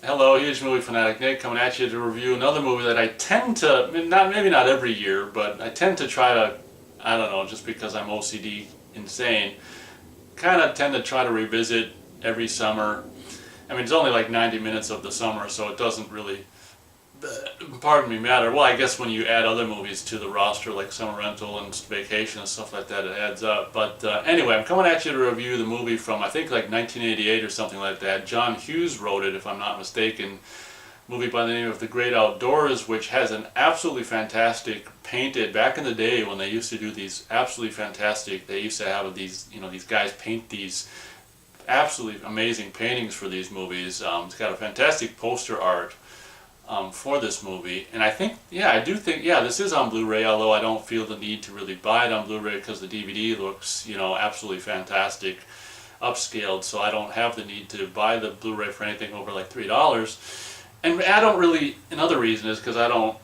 Hello, huge movie fanatic Nick coming at you to review another movie that I tend to, maybe not every year, but I tend to try to, I don't know, just because I'm OCD insane, kind of tend to try to revisit every summer. I mean, it's only like 90 minutes of the summer, so it doesn't really, pardon me, matter. Well, I guess when you add other movies to the roster, like Summer Rental and Vacation and stuff like that, it adds up. But anyway, I'm coming at you to review the movie from, I think, like 1988 or something like that. John Hughes wrote it, if I'm not mistaken. Movie by the name of The Great Outdoors, which has an absolutely fantastic painted, back in the day when they used to do these absolutely fantastic, they used to have these, these guys paint these absolutely amazing paintings for these movies. It's got a fantastic poster art for this movie, and I think, yeah, I do think, yeah, this is on Blu-ray, although I don't feel the need to really buy it on Blu-ray because the DVD looks, absolutely fantastic, upscaled, so I don't have the need to buy the Blu-ray for anything over like $3. And I don't really, another reason is because I don't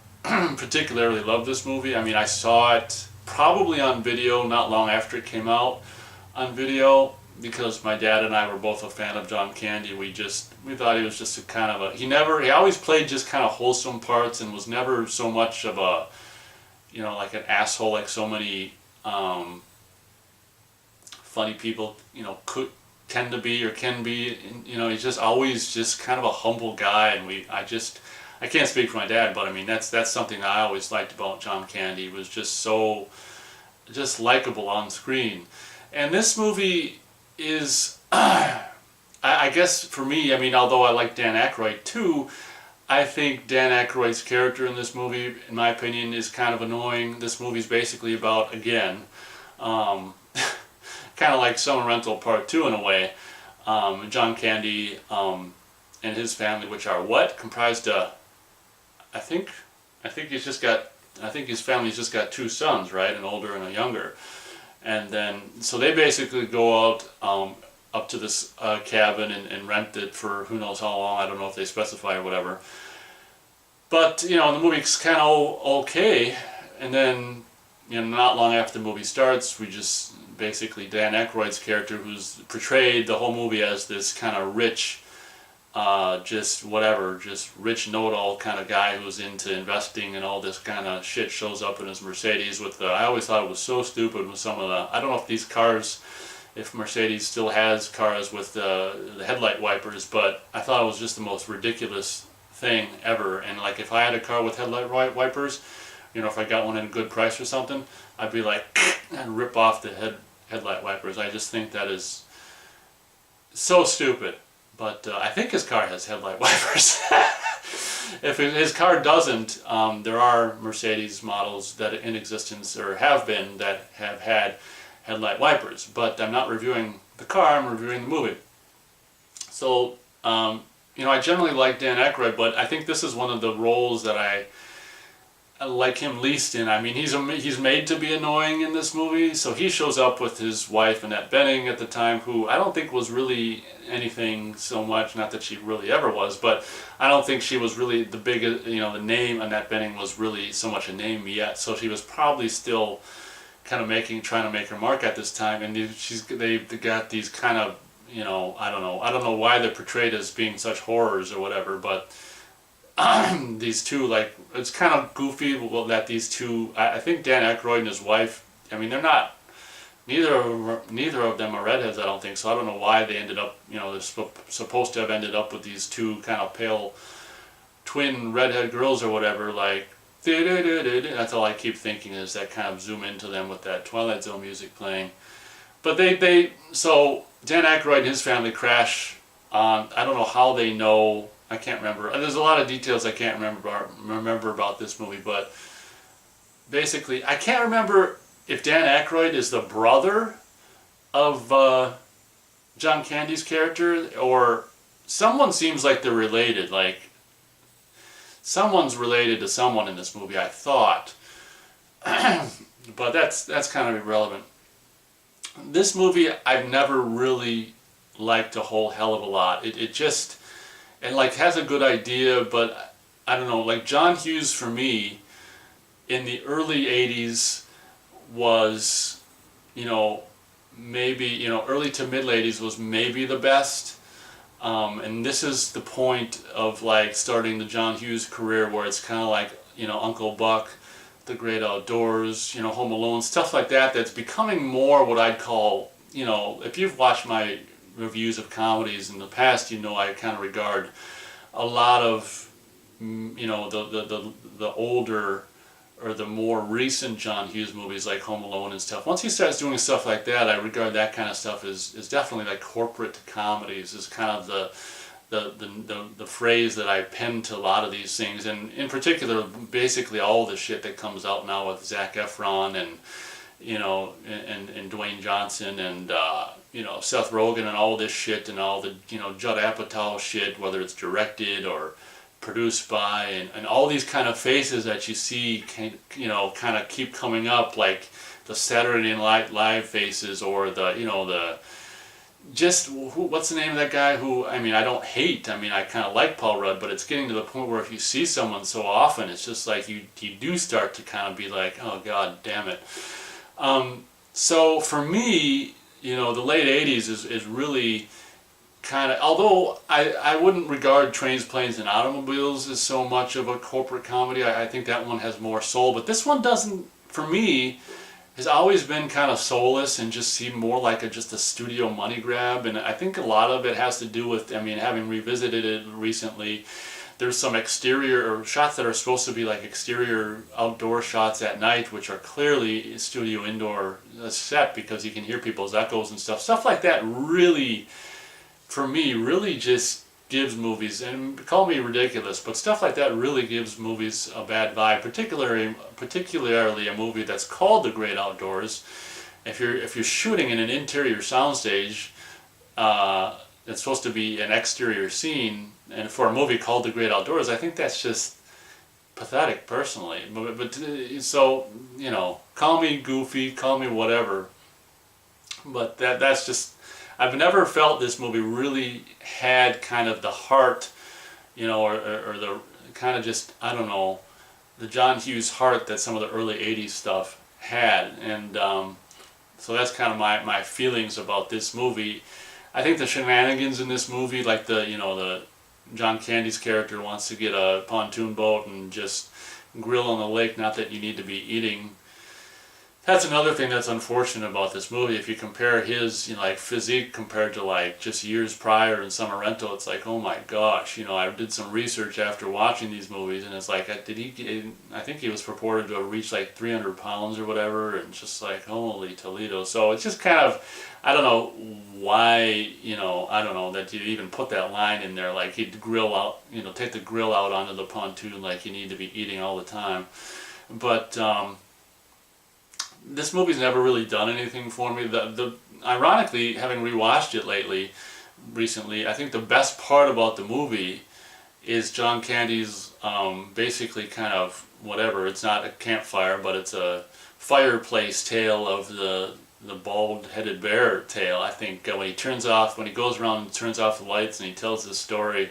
particularly love this movie. I mean, I saw it probably on video not long after it came out on video because my dad and I were both a fan of John Candy. We thought he was just a kind of a, he always played just kind of wholesome parts and was never so much of a, like an asshole like so many funny people, could tend to be or can be. He's just always just kind of a humble guy, and I can't speak for my dad, but I mean that's something I always liked about John Candy. He was just so just likable on screen. And this movie is, I guess for me, I mean, although I like Dan Aykroyd too, I think Dan Aykroyd's character in this movie, in my opinion, is kind of annoying. This movie's basically about, again, um, kind of like Summer Rental Part 2 in a way. John Candy and his family, which are what? Comprised of, I think, I think he's just got, I think his family's just got two sons, right? An older and a younger. And then, so they basically go out up to this cabin and rent it for who knows how long. I don't know if they specify or whatever. But, the movie's kind of okay. And then, not long after the movie starts, we just basically, Dan Aykroyd's character, who's portrayed the whole movie as this kind of rich, just rich know-it-all kind of guy who's into investing and all this kind of shit, shows up in his Mercedes with the, I always thought it was so stupid with some of the, I don't know if these cars, if Mercedes still has cars with the headlight wipers, but I thought it was just the most ridiculous thing ever. And like, if I had a car with headlight wipers, if I got one at a good price or something, I'd be like, I'd rip off the headlight wipers. I just think that is so stupid. But I think his car has headlight wipers. If his car doesn't, there are Mercedes models that are in existence, or have been, that have had headlight wipers. But I'm not reviewing the car, I'm reviewing the movie. So, I generally like Dan Aykroyd, but I think this is one of the roles that I like him least in. I mean, he's made to be annoying in this movie. So he shows up with his wife Annette Bening at the time, who I don't think was really anything so much. Not that she really ever was, but I don't think she was really the biggest. The name Annette Bening was really so much a name yet. So she was probably still kind of trying to make her mark at this time. And they got these kind of, I don't know why they're portrayed as being such horrors or whatever, but. These two, like, it's kind of goofy that these two, I think Dan Aykroyd and his wife, I mean, they're not, neither of them are redheads, I don't think, so I don't know why they ended up, they're supposed to have ended up with these two kind of pale twin redhead girls or whatever, like, that's all I keep thinking is that kind of zoom into them with that Twilight Zone music playing. But so Dan Aykroyd and his family crash on, I don't know how they know, I can't remember. There's a lot of details I can't remember about this movie, but basically, I can't remember if Dan Aykroyd is the brother of John Candy's character, or someone seems like they're related. Like, someone's related to someone in this movie, I thought. But that's kind of irrelevant. This movie, I've never really liked a whole hell of a lot. It just... and like has a good idea, but I don't know, like John Hughes for me in the early 80s was, maybe, early to mid 80s was maybe the best. And this is the point of like starting the John Hughes career, where it's kind of like, you know, Uncle Buck, The Great Outdoors, you know, Home Alone, stuff like that, that's becoming more what I'd call, you know, if you've watched my reviews of comedies in the past, you know I kind of regard a lot of, you know, the older or the more recent John Hughes movies like Home Alone and stuff. Once he starts doing stuff like that, I regard that kind of stuff as definitely like corporate comedies, is kind of the phrase that I pen to a lot of these things, and in particular, basically all the shit that comes out now with Zac Efron and, you know, and Dwayne Johnson and you know, Seth Rogen and all this shit, and all the, you know, Judd Apatow shit, whether it's directed or produced by, and all these kind of faces that you see, you know, kind of keep coming up, like the Saturday Night Live faces, or the, you know, the just what's the name of that guy who, I mean, I don't hate, I mean, I kind of like Paul Rudd, but it's getting to the point where if you see someone so often, it's just like you do start to kind of be like, oh god damn it. So for me, you know, the late 80s is really kind of, although I wouldn't regard Trains, Planes, and Automobiles as so much of a corporate comedy. I think that one has more soul, but this one doesn't, for me, has always been kind of soulless and just seemed more like just a studio money grab. And I think a lot of it has to do with, I mean, having revisited it recently, there's some exterior or shots that are supposed to be like exterior outdoor shots at night, which are clearly studio indoor set, because you can hear people's echoes and stuff like that. Really, for me, really just gives movies, and call me ridiculous, but stuff like that really gives movies a bad vibe, particularly a movie that's called The Great Outdoors. If you're shooting in an interior soundstage, it's supposed to be an exterior scene, and for a movie called The Great Outdoors, I think that's just pathetic, personally. But so, you know, call me goofy, call me whatever, but that's just, I've never felt this movie really had kind of the heart, you know, or the kind of just, I don't know, the John Hughes heart that some of the early 80s stuff had. And so that's kind of my feelings about this movie. I think the shenanigans in this movie, like the, you know, the John Candy's character wants to get a pontoon boat and just grill on the lake, not that you need to be eating. That's another thing that's unfortunate about this movie. If you compare his, you know, like physique compared to like just years prior in Summer Rental, it's like, oh my gosh, you know, I did some research after watching these movies, and it's like, I think he was purported to have reached like 300 pounds or whatever, and just like, holy Toledo. So it's just kind of, I don't know why, you know, I don't know that you even put that line in there, like he'd grill out, you know, take the grill out onto the pontoon like you need to be eating all the time. But this movie's never really done anything for me. Ironically, having rewatched it recently, I think the best part about the movie is John Candy's basically kind of whatever. It's not a campfire, but it's a fireplace tale of the bald-headed bear tale. I think when he goes around and turns off the lights and he tells this story,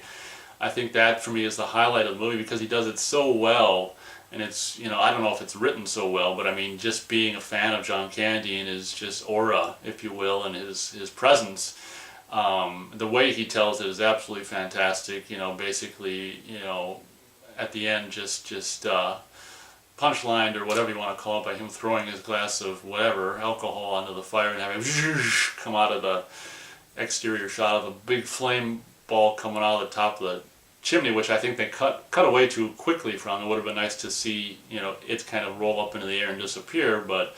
I think that for me is the highlight of the movie, because he does it so well. And it's, you know, I don't know if it's written so well, but I mean, just being a fan of John Candy and his just aura, if you will, and his presence, the way he tells it is absolutely fantastic. You know, basically, you know, at the end, just punchlined, or whatever you want to call it, by him throwing his glass of whatever, alcohol onto the fire and having come out of the exterior shot of a big flame ball coming out of the top of the chimney, which I think they cut away too quickly from. It would have been nice to see, you know, it kind of roll up into the air and disappear. But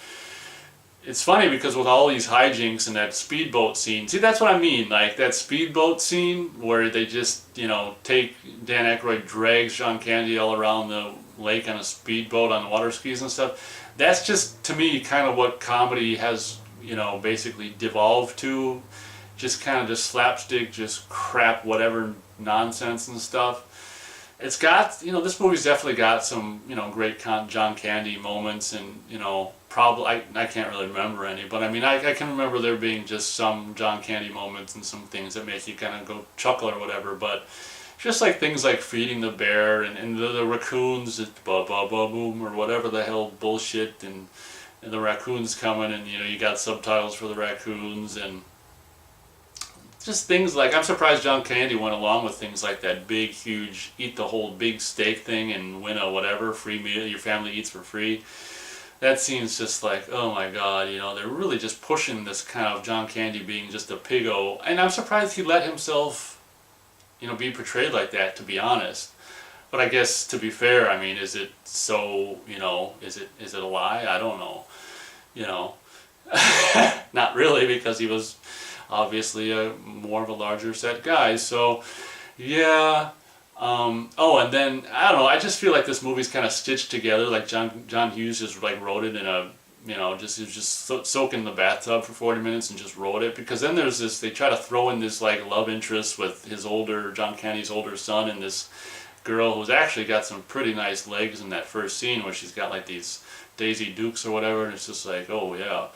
it's funny because with all these hijinks and that speedboat scene, see, that's what I mean, like that speedboat scene where they just, you know, take Dan Aykroyd drags John Candy all around the lake on a speedboat on water skis and stuff. That's just, to me, kind of what comedy has, you know, basically devolved to. Just kind of just slapstick, just crap, whatever nonsense and stuff. It's got, you know, this movie's definitely got some, you know, great John Candy moments, and, you know, probably, I can't really remember any, but I mean, I can remember there being just some John Candy moments and some things that make you kind of go chuckle or whatever, but just like things like feeding the bear and the raccoons, ba-ba-ba-boom, or whatever the hell bullshit, and the raccoons coming, and, you know, you got subtitles for the raccoons, and just things like, I'm surprised John Candy went along with things like that big, huge, eat the whole big steak thing and win a whatever free meal your family eats for free. That seems just like, oh my God, they're really just pushing this kind of John Candy being just a piggo, and I'm surprised he let himself, be portrayed like that, to be honest. But I guess, to be fair, I mean, is it so, is it a lie? I don't know, not really, because he was obviously more of a larger set guy, so yeah. Oh, and then, I don't know, I just feel like this movie's kind of stitched together, like John Hughes just like wrote it in a, he was just soaking in the bathtub for 40 minutes and just wrote it, because then there's this, they try to throw in this like love interest with John Candy's older son, and this girl who's actually got some pretty nice legs in that first scene where she's got like these Daisy Dukes or whatever, and it's just like, oh yeah.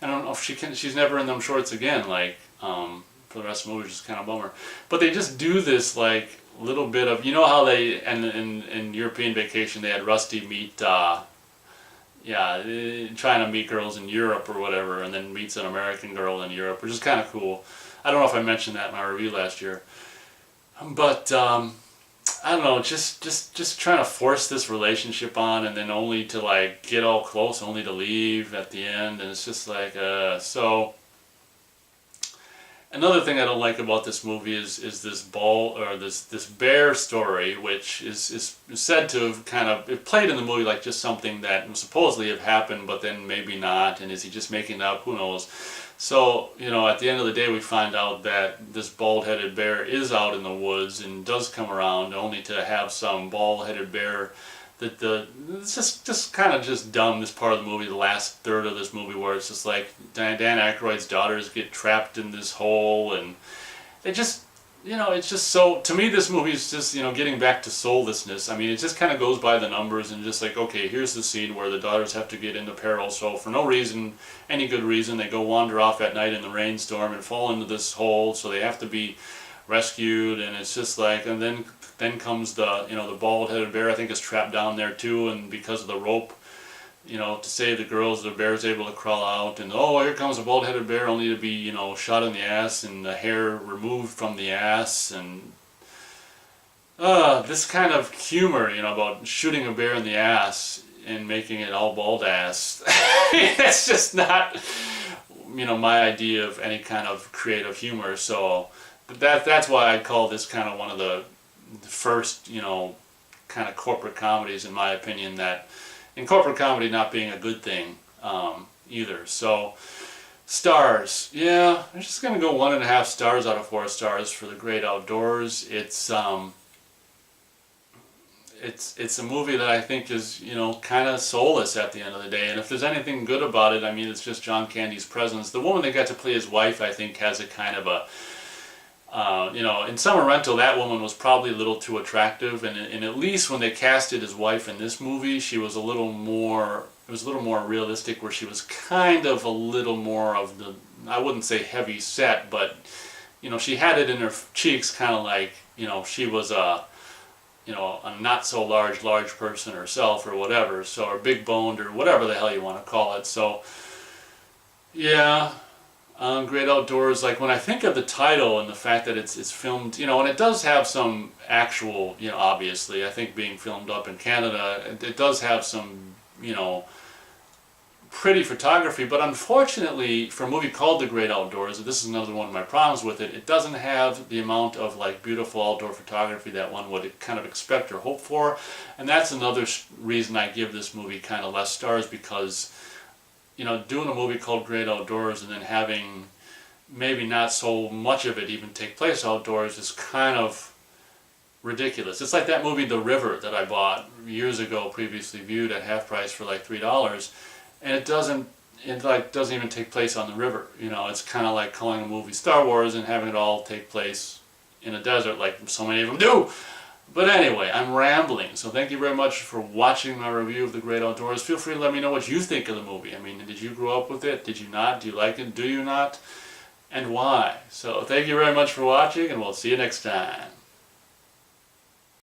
I don't know if she's never in them shorts again, like, for the rest of the movie, which is kind of a bummer. But they just do this like little bit of, how they, and in European Vacation, they had Rusty meet, trying to meet girls in Europe or whatever, and then meets an American girl in Europe, which is kind of cool. I don't know if I mentioned that in my review last year. But, I don't know, just trying to force this relationship on, and then only to like get all close, only to leave at the end, and it's just like, so... Another thing I don't like about this movie is this this bear story, which is said to have it played in the movie like just something that was supposedly have happened, but then maybe not, and is he just making it up? Who knows? So, at the end of the day, we find out that this bald-headed bear is out in the woods and does come around, only to have some bald-headed bear it's just kind of just dumb, this part of the movie, the last third of this movie, where it's just like Dan Aykroyd's daughters get trapped in this hole, and it just, it's just so, to me this movie is just, getting back to soullessness. I mean, it just kind of goes by the numbers, and just like, okay, here's the scene where the daughters have to get into peril, so for no reason, any good reason, they go wander off at night in the rainstorm and fall into this hole, so they have to be rescued, and it's just like, and then comes the, the bald-headed bear, I think, is trapped down there too, and because of the rope, to save the girls, the bear's able to crawl out, and oh, here comes a bald-headed bear, only to be, shot in the ass and the hair removed from the ass, and this kind of humor, about shooting a bear in the ass and making it all bald ass. That's just not, my idea of any kind of creative humor. So that's why I call this kind of one of the first, kind of corporate comedies, in my opinion, that, in corporate comedy not being a good thing either. So, stars. Yeah, I'm just going to go 1.5 stars out of 4 stars for The Great Outdoors. It's a movie that I think is, kind of soulless at the end of the day. And if there's anything good about it, I mean, it's just John Candy's presence. The woman that got to play his wife, I think, has a kind of a, in Summer Rental, that woman was probably a little too attractive, and at least when they casted his wife in this movie, she was a little more, it was a little more realistic, where she was kind of a little more of the, I wouldn't say heavy set, but, she had it in her cheeks, kind of like, she was a not so large person herself, or whatever, so, or big boned, or whatever the hell you want to call it. So, yeah. Great Outdoors, like when I think of the title and the fact that it's filmed, and it does have some actual, obviously, I think being filmed up in Canada, it does have some, pretty photography, but unfortunately, for a movie called The Great Outdoors, this is another one of my problems with it, it doesn't have the amount of like beautiful outdoor photography that one would kind of expect or hope for, and that's another reason I give this movie kind of less stars, because doing a movie called Great Outdoors and then having maybe not so much of it even take place outdoors is kind of ridiculous. It's like that movie The River that I bought years ago, previously viewed at half price for like $3, and it doesn't even take place on the river. It's kind of like calling a movie Star Wars and having it all take place in a desert, like so many of them do. But anyway, I'm rambling, so thank you very much for watching my review of The Great Outdoors. Feel free to let me know what you think of the movie. I mean, did you grow up with it? Did you not? Do you like it? Do you not? And why? So thank you very much for watching, and we'll see you next time.